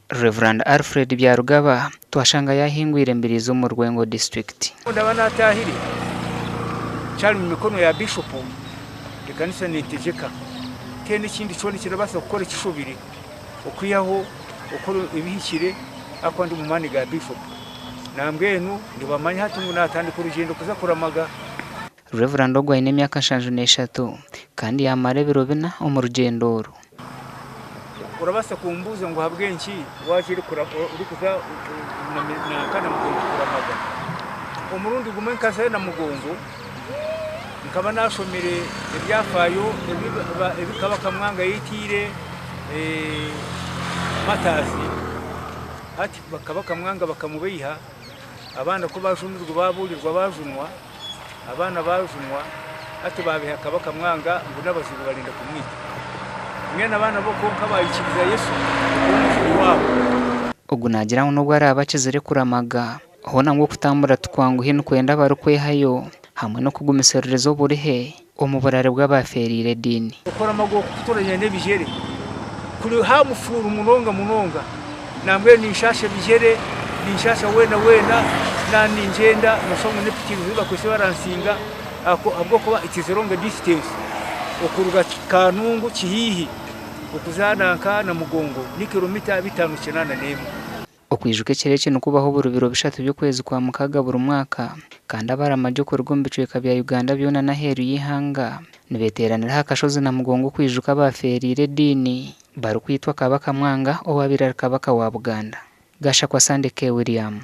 Reverend Alfred Byarugaba twashanga yahingwire mbiri zo mu Rwengo district. Ndabana atahiri cyari mu mikono ya bishop ikanisa nitejeka kene ikindi cyo kirabasa gukora ikishubiri okwiyaho ukora ibihikire akwandi mu mani ga bishop nambwenu ndibamanya hatungu natandika urugendo kuza kuramaga. Reverend Ogwaine emyaka 53 kandi yamarebero bina mu rugendo urabasa kumbuza ngo habwenki wakiri uri kuza na kana mugongo kuramaga umurundi gume nkase na mugongo nkaba nashomere ibyafayo ebikaba kamwanga yitire matazi ati bakaba kamwanga bakamubiha abana ko bajunirwa baburirwa bajunwa abana bajunwa ati babiha kaba kamwanga ngo nabazibu barinda kumwita mwene abana bo konka bayikiriza Yesu wabo ogunagira nubwo ari abakizere kuramaga hona ngo kutambura tukwangu hino kwenda barukwehayo hamwe no kugumisererezo burihe umuburare bw'abaferire dini ukora amago kuturanye nebijere kuri hamufuru munonga nambwe nishashe bijere nishasha wena na ninjenda musongo nepikirizo bakwese baransinga abwo kuba itizeronga distance okuruga kanungu kihihi okuzana kana mugongo ni kilomita 5 n'emu okwijuke kereke no kubaho burubiro bishatu byo kwezi kwa mukaga buri mwaka kandi abaramaje ku rw'mbicweka bya Uganda byona naheru yihanga nibeteranira hakashoze na mugongo kwijuka baferire dini barukwitwa kabaka mwanga owabira kabaka wa Buganda gasha kwa Sandeke William.